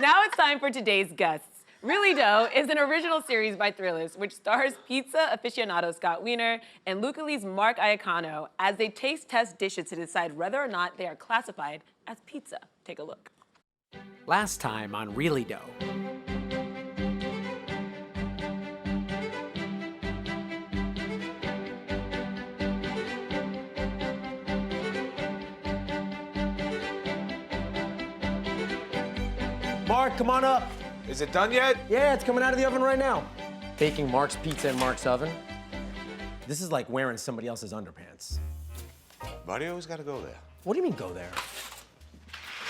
Now it's time for today's guests. Really Dough is an original series by Thrillist, which stars pizza aficionado Scott Wiener and Wiener Mark Iacono as they taste test dishes to decide whether or not they are classified as pizza. Take a look. Last time on Really Dough. Mark, come on up. Is it done yet? Yeah, it's coming out of the oven right now. Baking Mark's pizza in Mark's oven. This is like wearing somebody else's underpants. Why do you always gotta go there? What do you mean go there?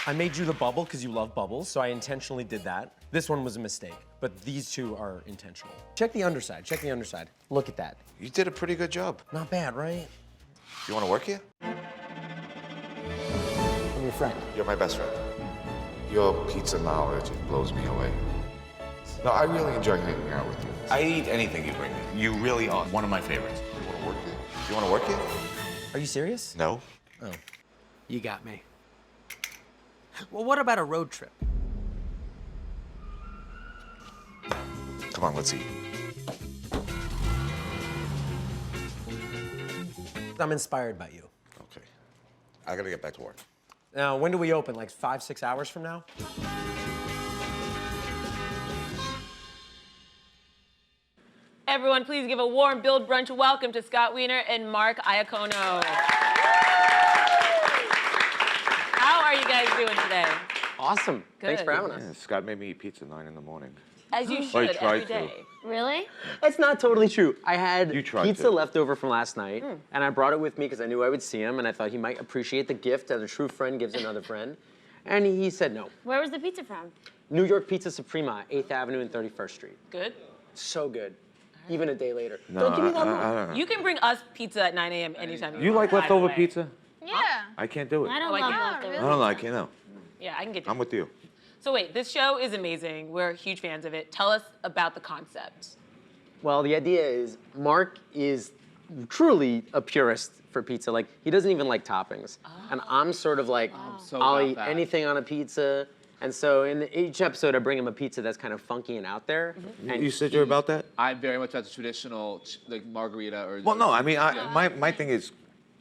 I made you the bubble because you love bubbles, so I intentionally did that. This one was a mistake, but these two are intentional. Check the underside, check the underside. Look at that. You did a pretty good job. Not bad, right? You wanna work here? I'm your friend. You're my best friend. Your pizza knowledge, it blows me away. No, I really enjoy hanging out with you. I eat anything you bring me. You really are one of my favorites. You wanna work here? You wanna work here? Are you serious? No. Oh, you got me. Well, what about a road trip? Come on, let's eat. I'm inspired by you. Okay. I gotta get back to work. Now, when do we open? Like 5, 6 hours from now? Everyone, please give a warm Build Brunch welcome to Scott Wiener and Mark Iacono. How are you guys doing today? Awesome. Good. Thanks for having us. Yeah, Scott made me eat pizza at 9 in the morning. As you I should tried every day. Really? That's not totally true. I had You tried pizza to. left over from last night, and I brought it with me because I knew I would see him, and I thought he might appreciate the gift that a true friend gives another friend. And he said no. Where was the pizza from? New York Pizza Suprema, 8th Avenue and 31st Street. Good. So good. Even a day later. No, Don't give me that look. I don't know. You can bring us pizza at 9 a.m. anytime You like want, by the leftover way. pizza? Yeah. I can't do it. I don't Oh, I love can't. leftovers. I don't like it, no. Yeah, I can get you. I'm with you. So wait, this show is amazing. We're huge fans of it. Tell us about the concept. Well, the idea is Mark is truly a purist for pizza. Like, he doesn't even like toppings. And I'm sort of like, I'll eat anything on a pizza. And so in each episode, I bring him a pizza that's kind of funky and out there. And You said you're about that? I'm very much about the traditional, like margarita or. Well, no, I mean, my thing is,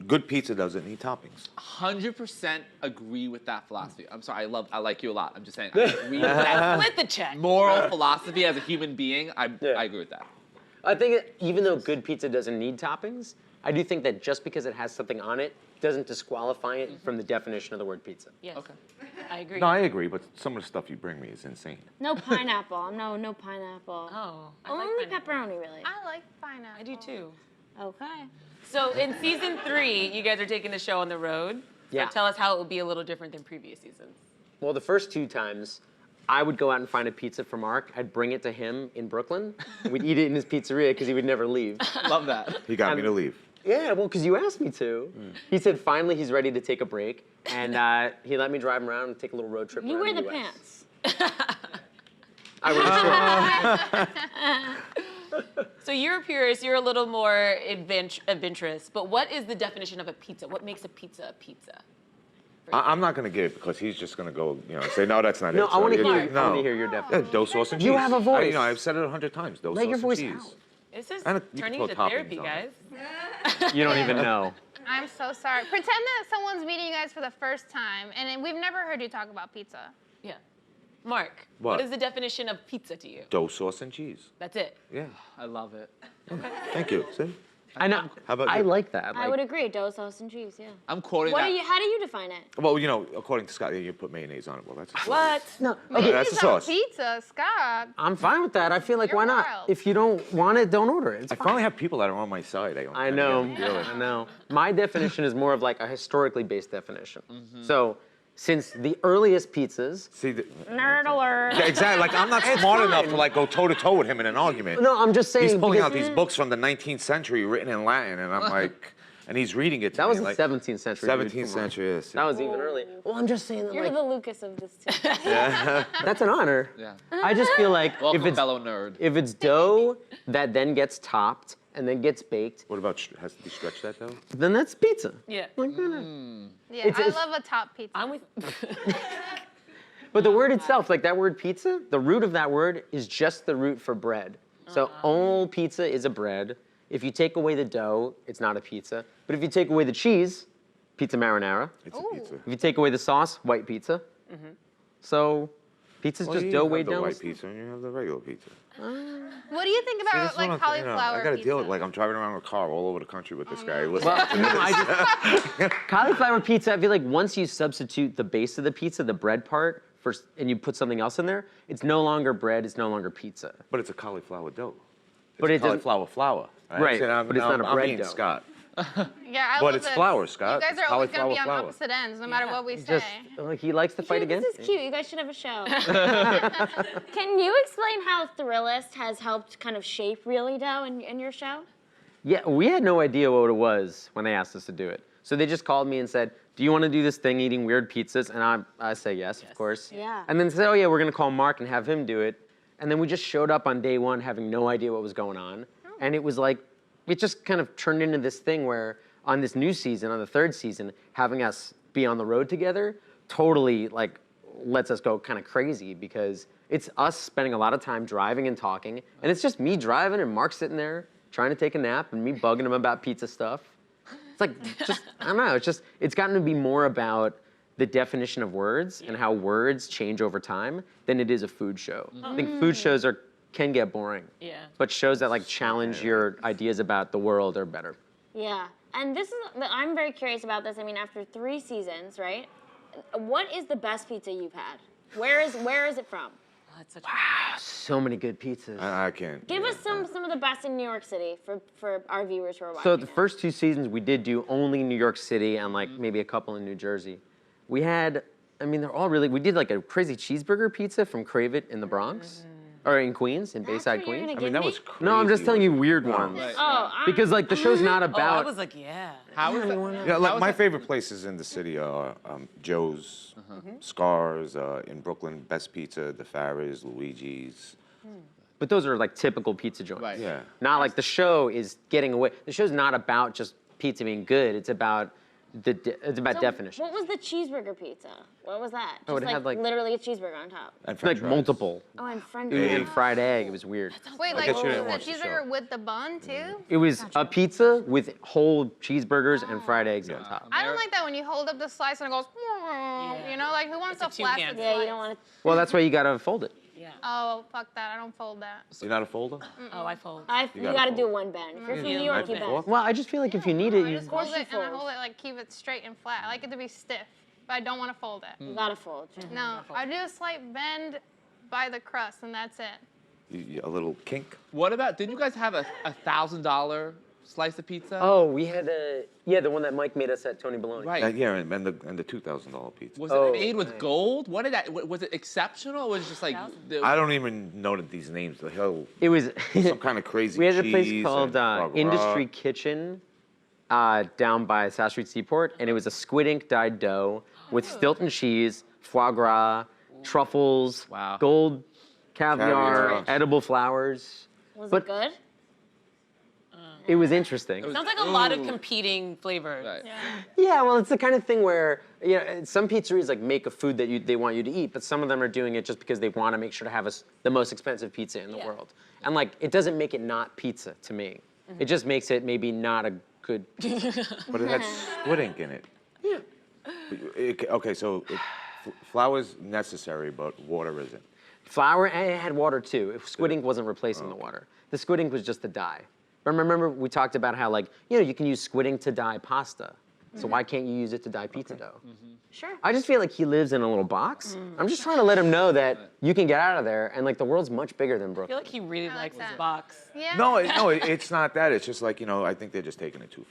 good pizza doesn't need toppings. 100% agree with that philosophy. I'm sorry, I like you a lot. I'm just saying, I agree with that Split the check. moral philosophy as a human being. I agree with that. I think even though good pizza doesn't need toppings, I do think that just because it has something on it doesn't disqualify it from the definition of the word pizza. Yes. Okay. I agree. No, I agree, but some of the stuff you bring me is insane. No pineapple. No pineapple. Oh, I Only like pineapple. pepperoni, really. I like pineapple. I do too. Okay. So in season 3, you guys are taking the show on the road. So Yeah. tell us how it would be a little different than previous seasons. Well, the first 2 times, I would go out and find a pizza for Mark. I'd bring it to him in Brooklyn. We'd eat it in his pizzeria because he would never leave. Love that. He got me to leave. Yeah, well, because you asked me to. He said finally he's ready to take a break, and he let me drive him around and take a little road trip You around wear the US. pants. I wear the shirt. So you're a purist, you're a little more adventurous, but what is the definition of a pizza? What makes a pizza? I'm not gonna give it because he's just gonna go, say, no, that's not No, it. I want to So hear. it- I want to hear your Yeah, definition. dough sauce and cheese. You have a voice. I've said it 100 times. Dough Let sauce your voice and cheese. out. This is And you turning can into throw therapy, toppings on guys. it. You don't even know. I'm so sorry. Pretend that someone's meeting you guys for the first time, and then we've never heard you talk about pizza. Yeah. Mark, What? what is the definition of pizza to you? Dough sauce and cheese. That's it. Yeah. I love it. Thank you. See? I know. How about I you? like that. I would agree. Dough, sauce, and cheese. Yeah. I'm quoting What that. do you? How do you define it? Well, according to Scott, you put mayonnaise on it. Well, that's a sauce. What? No. Okay, that's a Pizza on sauce. pizza, Scott. I'm fine with that. I feel like You're why not? wild. If you don't want it, don't order it. It's I fine. finally have people that are on my side. I know. I know. My definition is more of like a historically based definition. So, since the earliest pizzas. See, Nerd alert. yeah, exactly. Like, I'm not smart enough to go toe to toe with him in an argument. No, I'm just saying. He's pulling because out these books from the 19th century written in Latin, and I'm like, and he's reading it to That me. was the like, 17th century. dude, 17th come on. century, yes. That was even early. Well, I'm just saying that You're like, the Lucas of this team. that's an honor. Yeah. I just feel like Welcome, if it's fellow nerd. if it's dough that then gets topped and then gets baked, What about, has to be stretched that, though? then that's pizza. Yeah. Yeah, It's- I love a top pizza. I'm with. But the word itself, like that word pizza, the root of that word is just the root for bread. So all pizza is a bread. If you take away the dough, it's not a pizza. But if you take away the cheese, pizza marinara. It's a pizza. If you take away the sauce, white pizza. So pizza's just dough weighed the down. white pizza and you have the regular pizza. What do you think about This is what like I'm- you know, cauliflower I gotta pizza? deal with, like, I'm driving around with a car all over the country with this guy. Listen Well, to no, this. I just, cauliflower pizza, I feel like once you substitute the base of the pizza, the bread part, and you put something else in there, it's no longer bread, it's no longer pizza. But it's a cauliflower dough. But It's it doesn't- cauliflower flour. Right, but it's not a I'm bread being dough. Scott. Yeah, I But love it's this. flour, Scott. You guys It's are always gonna be cauliflower on flour. opposite ends, no matter what we say. Just, like, he likes to fight Dude, against this is cute. You guys should have a show. Can you explain how Thrillist has helped kind of shape Really Dough in your show? Yeah, we had no idea what it was when they asked us to do it. So they just called me and said, do you want to do this thing eating weird pizzas? And I say yes, of course. Yeah. And then said, oh yeah, we're gonna call Mark and have him do it. And then we just showed up on day one having no idea what was going on. And it was like, it just kind of turned into this thing where on this new season, on the third season, having us be on the road together totally like lets us go kind of crazy because it's us spending a lot of time driving and talking. And it's just me driving and Mark sitting there trying to take a nap and me bugging him about pizza stuff. It's like, just, I don't know, it's gotten to be more about the definition of words and how words change over time than it is a food show. I think food shows can get boring. Yeah. But shows that like challenge your ideas about the world are better. Yeah. And this is, I'm very curious about this. I mean, after 3 seasons, right? What is the best pizza you've had? Where is it from? Oh, that's such So many good pizzas. I can't. Give us some of the best in New York City for our viewers who are watching. So the first 2 seasons we did do only New York City and like maybe a couple in New Jersey. We had, I mean, they're all really, we did like a crazy cheeseburger pizza from Crave It in the Bronx. Or in Queens, in That's Bayside, what you're Queens. gonna I mean, give that me? was crazy. No, I'm just telling you weird ones. Because like the show's not Oh, I about. was like, yeah. How is that? Yeah, how like is my that- favorite places in the city are Joe's, Scars in Brooklyn, Best Pizza, the Farrah's, Luigi's. But those are like typical pizza joints. Right. Yeah. Not like the show is getting away. The show's not about just pizza being good. It's about definition. What was the cheeseburger pizza? What was that? Oh, Just it had, like- literally a cheeseburger on top. And French Like fries. multiple. Oh, and French And fries. fried egg. It was weird. Wait, I like guess you was didn't the watch the show. cheeseburger with the bun too? It was a pizza with whole cheeseburgers and fried eggs on top. I don't like that when you hold up the slice and it goes, you know, like who wants It's a a plastic two-hand. slice? Yeah, you don't want to. Well, that's why you gotta fold it. Yeah. Oh, fuck that. I don't fold that. You're not a folder? Oh, I fold. You gotta gotta do fold. one bend. If you're from Yeah. New York, Knife you and bend. fork? Well, I just feel like if you need it, I you. just hold course it you and I fold. hold it like keep it straight and flat. I like it to be stiff, but I don't want to fold it. You gotta fold. No, I do a slight bend by the crust and that's it. A little kink? What about? Didn't you guys have a $1,000 slice of pizza? Oh, we had the one that Mike made us at Tony Baloney. Right. Yeah, and the $2,000 pizza. Was Oh, it made with gold? What did that? Was it exceptional? Or was it just like? I don't even know that these names. The hell, It was. some kind of crazy We had a place cheese called and foie gras. Industry Kitchen down by South Street Seaport, and it was a squid ink dyed dough with Stilton cheese, foie gras, truffles, Wow. gold caviar, Caviar. edible flowers. Was But- it good? It was interesting. Sounds like a lot of competing flavors. Right. Yeah, well, it's the kind of thing where some pizzerias like make a food that they want you to eat, but some of them are doing it just because they want to make sure to have the most expensive pizza in the world. And like, it doesn't make it not pizza to me. It just makes it maybe not a good. But it had squid ink in it. Yeah. Okay, so flour's necessary, but water isn't. Flour, and it had water too. Squid ink wasn't replacing the water. The squid ink was just the dye. Remember we talked about how like, you can use squid ink to dye pasta. So why can't you use it to dye pizza dough? Sure. I just feel like he lives in a little box. I'm just trying to let him know that you can get out of there and like the world's much bigger than I feel Brooklyn. like he really I like likes his that. box. Yeah. No, it's not that. It's just like, I think they're just taking it too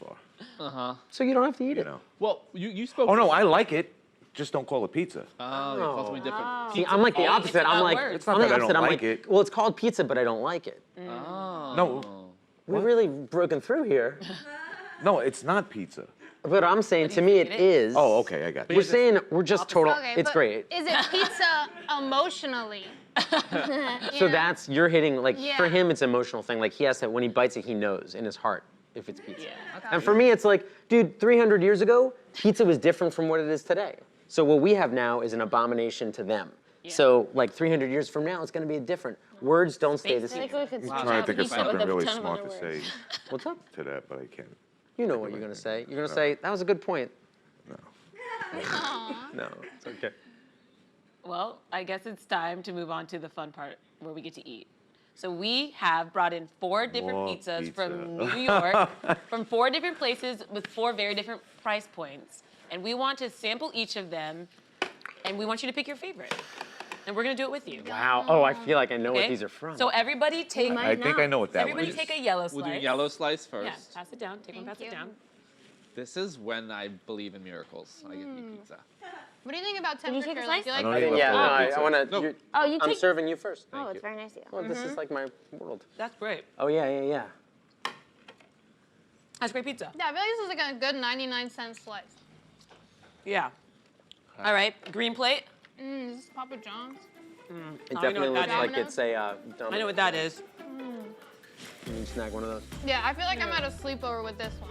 far. So you don't have to eat it. Well, you spoke. Oh no, I like it. Just don't call it pizza. Oh, you called something different. See, I'm like the Oh, opposite. it's I'm about like, words. It's not I'm the that I don't opposite. I'm like like, it. well, it's called pizza, but I don't like it. Oh. No, We've really broken through here. no, it's not pizza. But I'm saying, to me, it is. Oh, okay, I got you. We're saying we're just total. Okay, It's but great. Is it pizza emotionally? So that's you're hitting like Yeah. for him, it's an emotional thing. Like he has to when he bites it, he knows in his heart if it's pizza. And for me, it's like, dude, 300 years ago, pizza was different from what it is today. So what we have now is an abomination to them. So like 300 years from now, it's going to be different. Words don't stay the I same. think we could I'm trying to think of pizza with something a really ton of smart other to words. say What's up? to that, but I can't. You know what you're going to say. You're going to say, that was a good point. Aw. No, it's okay. Well, I guess it's time to move on to the fun part where we get to eat. So we have brought in 4 different More pizzas from pizza. New York, from 4 different places with 4 very different price points. And we want to sample each of them, and we want you to pick your favorite. And we're gonna do it with you. Wow. Oh, I feel like I know what Okay? these are from. So everybody take, might I think I know what that everybody one is. take a yellow We'll slice. do yellow slice first. Yeah, pass it down. Take one, Thank pass it you. down. This is when I believe in miracles. I get to eat pizza. What do you think about you temperature? take a Like, slice? you I like don't I eat didn't- yeah, no, leftover I pizza. want to. No. Oh, you I'm take. serving you first. Oh, it's very nice of you. Well, this is like my world. That's great. Oh, yeah. That's great pizza. Yeah, I feel like this is like a good 99-cent slice. Yeah. All right, green plate. Is this Papa John's? It I know definitely what looks that like is. it's a. I know what that is. You can snag one of those. Yeah, I feel like I'm at a sleepover with this one.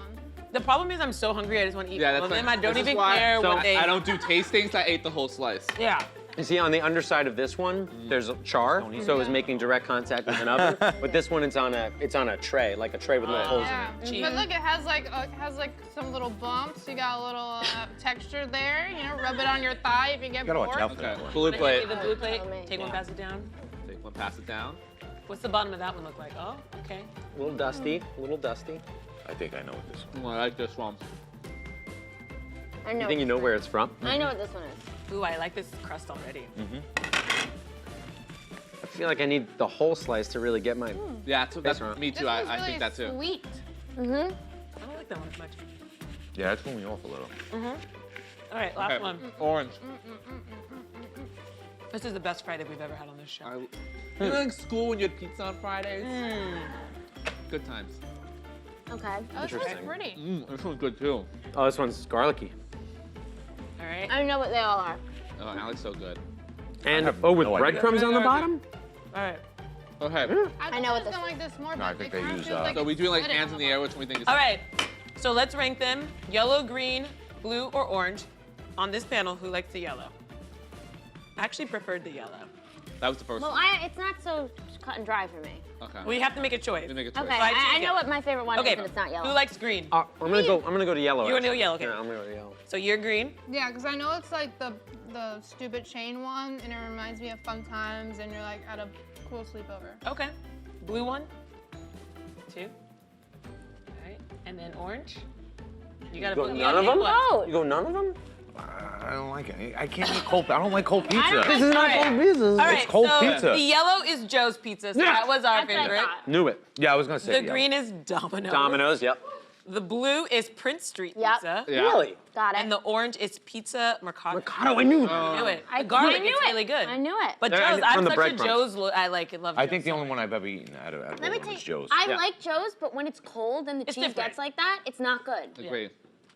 The problem is I'm so hungry, I just want to eat Yeah, all that's of them. fine. I don't This is even why- care so what they... I don't do tastings. I ate the whole slice. Yeah. You see, on the underside of this one, there's a char, so it was making direct contact with an oven. But this one, it's on a tray, like a tray with little holes in Yeah, it. but look, it has like some little bumps. You got a little texture there. You know, rub it on your thigh if you get You gotta watch bored. out for Okay, that one. blue plate. The blue plate. Oh, man. Take one, pass it down. Take one, pass it down. What's the bottom of that one look like? Oh, okay. A little dusty, a little dusty. I think I know what this one. I like this one. I know. You think you know where it's from? I know what this one is. Ooh, I like this crust already. I feel like I need the whole slice to really get my. Yeah, that's wrong. me This too. one's I really think that too. sweet. I don't like that one as much. Yeah, it threw me off a little. All right, last Okay, one. orange. This is the best Friday we've ever had on this show. You know, in school when you had pizza on Fridays? Good times. Okay. Oh, this one's Interesting. pretty. This one's good too. Oh, this one's garlicky. All right. I know what they all are. Oh, Alex, so good. And have with no idea. breadcrumbs on the Yeah, bottom. All right. Okay. I know what was this gonna like this more, No, I but think it they kind of use, feels like So we it's do like split hands in the air, which one we think is. All right. So let's rank them: yellow, green, blue, or orange. On this panel, who likes the yellow? I actually preferred the yellow. That was the first Well, one. it's not so cut and dry for me. Okay. We have to make a choice. We make a choice. Okay, So I choose I know yellow. what my favorite one Okay. is, and it's not yellow. Who likes green? I'm gonna go to yellow. You wanna go actually. yellow, okay. Yeah, I'm gonna go to yellow. So you're green. Yeah, because I know it's like the stupid chain one, and it reminds me of fun times, and you're like at a cool sleepover. Okay. Blue one. 2. All right. And then orange. You gotta Go vote. none of them? Vote. You go none of them? I don't like it. I can't eat cold. I don't like cold pizza. This is not Alright. cold pizza. All right. cold so pizza. the yellow is Joe's pizza. So Yeah. that was our That's what I favorite. thought. Knew it. Yeah, I was gonna say. The yeah. green is Domino's. Domino's. Yep. The blue is Prince Street Yep. Pizza. Yeah. Really? Got it. And the orange is Pizza Mercado. Mercado. I knew. I knew it. I The garlic knew is it. really good. I knew it. But Yeah, I Joe's, knew- I'm from the such a breadcrumbs. Joe's. I love I Joe's think the so only much. one I've ever eaten out of Let all me of them tell is you, Joe's. I Yeah. like Joe's, but when it's cold and the It's cheese different. gets like that, it's not good. Agree.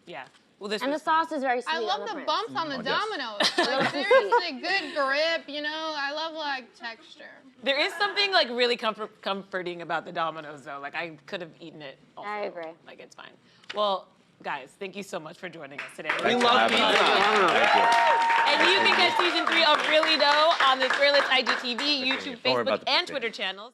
Yeah. Well, this And the was sauce is very sweet. I love on the Prince. bumps on the yes. Domino's. Like seriously, good grip. You know, I love like texture. There is something like really comforting about the Domino's though. Like I could have eaten it. Also. I agree. Like it's fine. Well, guys, thank you so much for joining us today. We love pizza. Thank you. And you can catch season 3 of Really Dough on the Thrillist IGTV, YouTube, Don't worry about Facebook, the and picture. Twitter channels.